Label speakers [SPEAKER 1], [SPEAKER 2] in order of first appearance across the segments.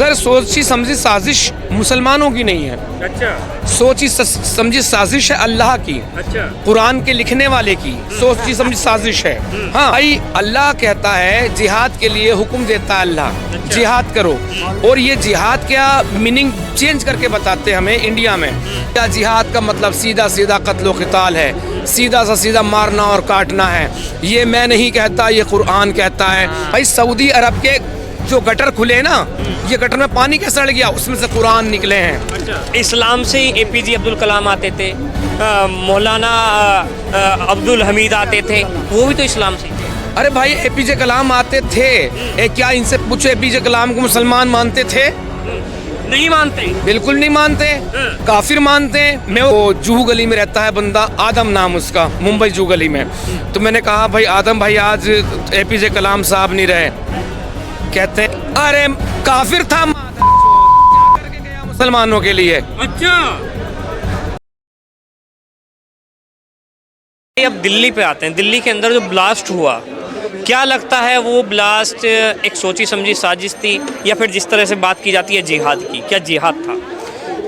[SPEAKER 1] Sir सोची समझी साजिश मुसलमानों की नहीं है।
[SPEAKER 2] अच्छा।
[SPEAKER 1] सोची समझी साजिश है अल्लाह की।
[SPEAKER 2] अच्छा।
[SPEAKER 1] कुरान के लिखने वाले की सोची समझी साजिश है। हाँ भाई, अल्लाह कहता है जिहाद के लिए हुक्म देता है अल्लाह, जिहाद करो। और ये जिहाद क्या मीनिंग चेंज करके बताते हैं हमें इंडिया में। क्या जिहाद का मतलब सीधा सीधा कत्ल क़िताल है, सीधा सा सीधा मारना और काटना है। ये मैं नहीं कहता, ये कुरान कहता है। भाई सऊदी अरब के जो गटर खुले ना, ये गटर में पानी कैसे सड़ गया, उसमें से कुरान निकले हैं।
[SPEAKER 2] अच्छा। इस्लाम से ही APJ अब्दुल कलाम आते थे, मौलाना अब्दुल हमीद आते थे, वो भी तो इस्लाम से ही थे।
[SPEAKER 1] अरे भाई APJ कलाम आते थे, क्या इनसे पूछो APJ कलाम को मुसलमान मानते थे?
[SPEAKER 2] नहीं मानते,
[SPEAKER 1] बिल्कुल नहीं मानते, काफिर मानते हैं। मैं वो जूहू गली में रहता है बंदा, आदम नाम उसका, मुंबई जूहू गली में। तो मैंने कहा भाई आदम भाई आज APJ कलाम साहब नहीं रहे। कहते हैं अरे काफिर था, क्या करके गया मुसलमानों के लिए।
[SPEAKER 2] अच्छा। अब दिल्ली पे आते हैं। दिल्ली के अंदर जो ब्लास्ट हुआ, क्या लगता है वो ब्लास्ट एक सोची समझी साजिश थी, या फिर जिस तरह से बात की जाती है जिहाद की, क्या जिहाद था?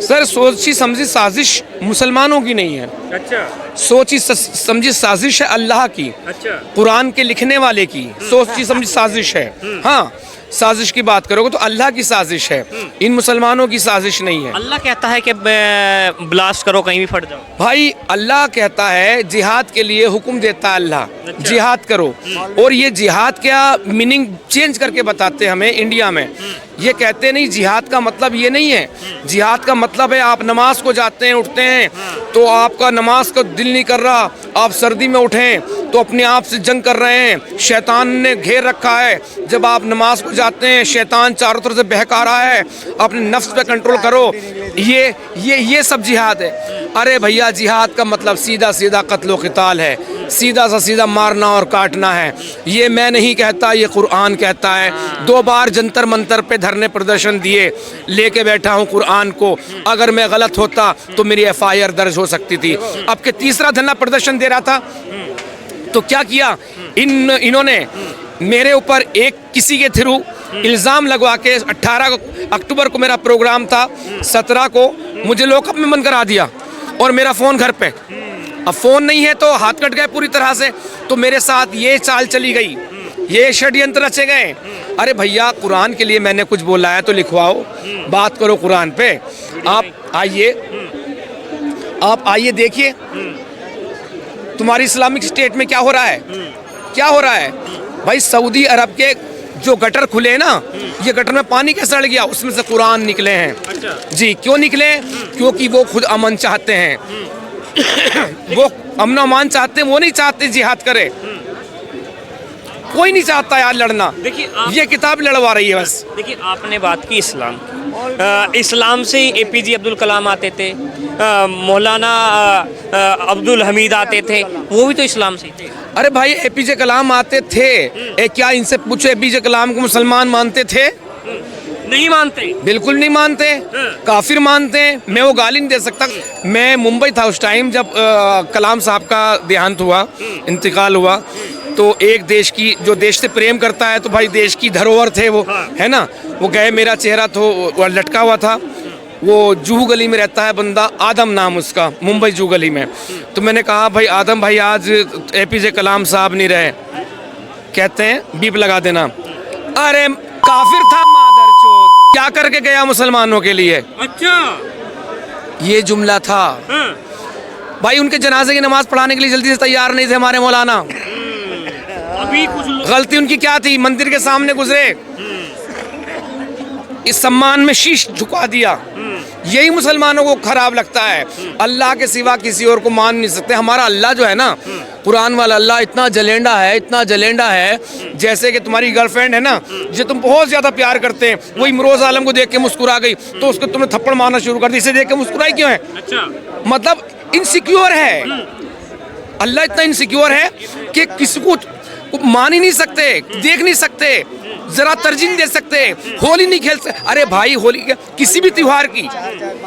[SPEAKER 1] सर सोची समझी साजिश मुसलमानों की नहीं है।
[SPEAKER 2] अच्छा।
[SPEAKER 1] सोची समझी साजिश है अल्लाह की।
[SPEAKER 2] अच्छा।
[SPEAKER 1] कुरान के लिखने वाले की सोची समझी साजिश है। हाँ, साजिश की बात करोगे तो अल्लाह की साजिश है, इन मुसलमानों की साजिश नहीं है।
[SPEAKER 2] अल्लाह कहता है कि ब्लास्ट करो, कहीं भी फट जाओ।
[SPEAKER 1] भाई अल्लाह कहता है जिहाद के लिए हुक्म देता है अल्लाह,
[SPEAKER 2] अच्छा।
[SPEAKER 1] जिहाद करो। और ये जिहाद क्या मीनिंग चेंज करके बताते हैं हमें इंडिया में। ये कहते नहीं जिहाद का मतलब ये नहीं है। जिहाद का मतलब है आप नमाज को जाते हैं, उठते हैं, तो आपका नमाज का दिल नहीं कर रहा, आप सर्दी में उठें तो अपने आप से जंग कर रहे हैं, शैतान ने घेर रखा है। जब आप नमाज को जाते हैं शैतान चारों तरफ से बहका रहा है, अपने नफ्स पे कंट्रोल करो। ये सब जिहाद है। अरे भैया जिहाद का मतलब सीधा सीधा कत्ल क़िताल है, सीधा सा सीधा मारना और काटना है। ये मैं नहीं कहता, ये कुरान कहता है। 2 बार जंतर मंतर पे धरने प्रदर्शन दिए, लेके बैठा हूँ कुरान को। अगर मैं गलत होता तो मेरी FIR दर्ज हो सकती थी। अब के तीसरा धरना प्रदर्शन दे रहा था तो क्या किया इन्होंने मेरे ऊपर एक किसी के थ्रू इल्ज़ाम लगवा के 18 अक्टूबर को मेरा प्रोग्राम था, 17 को मुझे लॉकअप में बंद करा दिया और मेरा फ़ोन घर पे। अब फ़ोन नहीं है तो हाथ कट गए पूरी तरह से। तो मेरे साथ ये चाल चली गई, ये षड्यंत्र रचे गए। अरे भैया कुरान के लिए मैंने कुछ बोला है तो लिखवाओ, बात करो कुरान पे। आप आइए देखिए तुम्हारी इस्लामिक स्टेट में क्या हो रहा है, क्या हो रहा है। भाई सऊदी अरब के जो गटर खुले ना, ये गटर में पानी कैसे सड़ गया, उसमें से कुरान निकले हैं।
[SPEAKER 2] अच्छा।
[SPEAKER 1] जी क्यों निकले? क्योंकि वो खुद अमन चाहते हैं। वो अमन अमान चाहते हैं, वो नहीं चाहते जिहाद करे। कोई नहीं चाहता यार लड़ना।
[SPEAKER 2] देखिए
[SPEAKER 1] ये किताब लड़वा रही है बस।
[SPEAKER 2] देखिए आपने बात की इस्लाम की। इस्लाम से ही APJ अब्दुल कलाम आते थे, मौलाना अब्दुल हमीद आते थे, वो भी तो इस्लाम से ही थे।
[SPEAKER 1] अरे भाई APJ कलाम आते थे, क्या इनसे पूछो APJ कलाम को मुसलमान मानते थे?
[SPEAKER 2] नहीं मानते,
[SPEAKER 1] बिल्कुल नहीं मानते, काफिर मानते हैं। मैं वो गाली नहीं दे सकता। मैं मुंबई था उस टाइम जब कलाम साहब का देहांत हुआ, इंतकाल हुआ। तो एक देश की जो देश से प्रेम करता है, तो भाई देश की धरोहर थे वो, है ना। वो गए, मेरा चेहरा तो लटका हुआ था। वो जूहू गली में रहता है बंदा, आदम नाम उसका, मुंबई जूहू गली में। तो मैंने कहा भाई आदम भाई आज APJ कलाम साहब नहीं रहे। कहते हैं बीप लगा देना। अरे काफिर था मादरचोद, क्या करके गया मुसलमानों के लिए।
[SPEAKER 2] अच्छा।
[SPEAKER 1] ये जुमला था। भाई उनके जनाजे की नमाज पढ़ाने के लिए जल्दी से तैयार नहीं थे हमारे मौलाना।
[SPEAKER 2] अभी कुछ
[SPEAKER 1] गलती उनकी क्या थी, मंदिर के सामने गुजरे, इस सम्मान में शीश झुका दिया। यही मुसलमानों को खराब लगता है। अल्लाह के सिवा किसी और को मान नहीं सकते। हमारा अल्लाह जो है ना, कुरान वाला अल्लाह इतना जलेंडा है, इतना जलेंडा है, जैसे कि तुम्हारी गर्लफ्रेंड है ना, जो तुम बहुत ज्यादा प्यार करते हैं, वो इमरोज आलम को देख के मुस्कुरा गई तो उसको तुमने थप्पड़ मारना शुरू कर दी। इसे देख के मुस्कुराई क्यों है?
[SPEAKER 2] अच्छा।
[SPEAKER 1] मतलब इनसिक्योर है। अल्लाह इतना इनसिक्योर है कि किसी को मान ही नहीं सकते, देख नहीं सकते, जरा तरजीह नहीं दे सकते, होली नहीं खेल सकते। अरे भाई होली किसी भी त्योहार की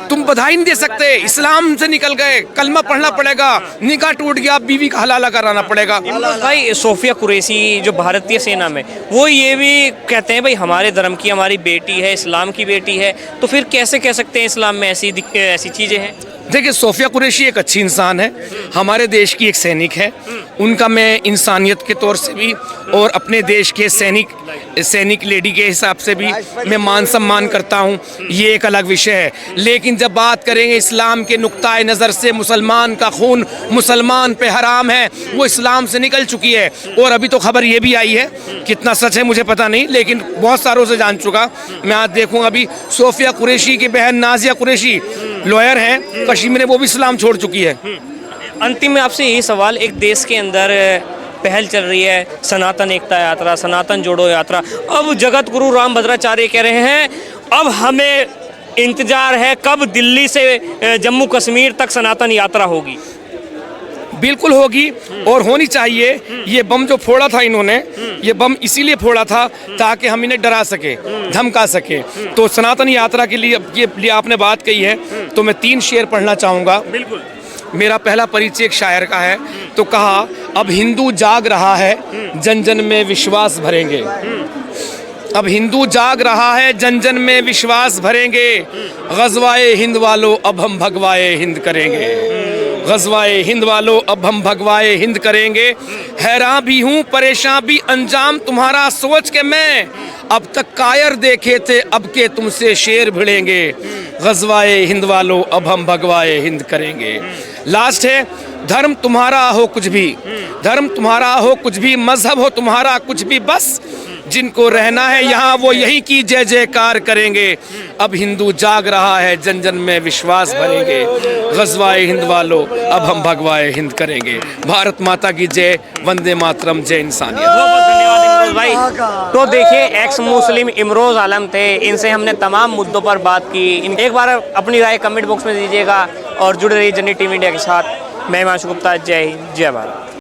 [SPEAKER 1] तुम बधाई नहीं दे सकते, इस्लाम से निकल गए, कलमा पढ़ना पड़ेगा, निकाह टूट गया, बीवी का हलाला कराना पड़ेगा।
[SPEAKER 2] भाई सोफिया कुरैशी जो भारतीय सेना में, वो ये भी कहते हैं भाई हमारे धर्म की हमारी बेटी है, इस्लाम की बेटी है, तो फिर कैसे कह सकते हैं इस्लाम में ऐसी चीज़ें हैं?
[SPEAKER 1] देखिए सोफिया कुरैशी एक अच्छी इंसान है, हमारे देश की एक सैनिक है, उनका मैं इंसानियत के तौर से भी और अपने देश के सैनिक लेडी के हिसाब से भी मैं मान सम्मान करता हूँ, ये एक अलग विषय है। लेकिन जब बात करेंगे इस्लाम के नुक्ताए नज़र से, मुसलमान का खून मुसलमान पे हराम है, वो इस्लाम से निकल चुकी है। और अभी तो खबर ये भी आई है, कितना सच है मुझे पता नहीं, लेकिन बहुत सारों से जान चुका मैं। आज देखूँगा अभी सोफिया कुरैशी की बहन नाजिया कुरैशी लॉयर हैं कश्मीर में, वो भी इस्लाम छोड़ चुकी है।
[SPEAKER 2] अंतिम में आपसे यही सवाल, एक देश के अंदर पहल चल रही है सनातन एकता यात्रा, सनातन जोड़ो यात्रा, अब जगत गुरु रामभद्राचार्य कह रहे हैं अब हमें इंतजार है कब दिल्ली से जम्मू कश्मीर तक सनातन यात्रा होगी।
[SPEAKER 1] बिल्कुल होगी और होनी चाहिए। ये बम जो फोड़ा था इन्होंने, ये बम इसीलिए फोड़ा था ताकि हम इन्हें डरा सके, धमका सके। तो सनातन यात्रा के लिए आपने बात कही है, तो मैं 3 शेर पढ़ना चाहूँगा।
[SPEAKER 2] बिल्कुल।
[SPEAKER 1] मेरा पहला परिचय एक शायर का है, तो कहा अब हिंदू जाग रहा है, जन जन में विश्वास भरेंगे। अब हिंदू जाग रहा है, जन जन में विश्वास भरेंगे। गज़वाए हिंद वालों अब हम भगवाए हिंद करेंगे। गज़वाए हिंद वालों अब हम भगवाए हिंद करेंगे। हैरान भी हूँ परेशान भी अंजाम तुम्हारा सोच के मैं, अब तक कायर देखे थे अब के तुमसे शेर भिड़ेंगे। गज़वाए हिंद वालों अब हम भगवाए हिंद करेंगे। लास्ट है, धर्म तुम्हारा हो कुछ भी, धर्म तुम्हारा हो कुछ भी, मजहब हो तुम्हारा कुछ भी, बस जिनको रहना है यहाँ वो यहीं की जय जयकार करेंगे। अब हिंदू जाग रहा है, जन जन में विश्वास भरेंगे। गज़वाए हिंद वालों अब हम भगवाए हिंद करेंगे। भारत माता की जय, वंदे मातरम, जय इंसानियत।
[SPEAKER 2] बहुत बहुत धन्यवाद इमरोज भाई। तो देखिए एक्स मुस्लिम इमरोज आलम थे, इनसे हमने तमाम मुद्दों पर बात की। एक बार अपनी राय कमेंट बॉक्स में दीजिएगा और जुड़े रहिए जननी टीवी इंडिया के साथ। मैं हिमांशु गुप्ता, जय हिंद, जय भारत।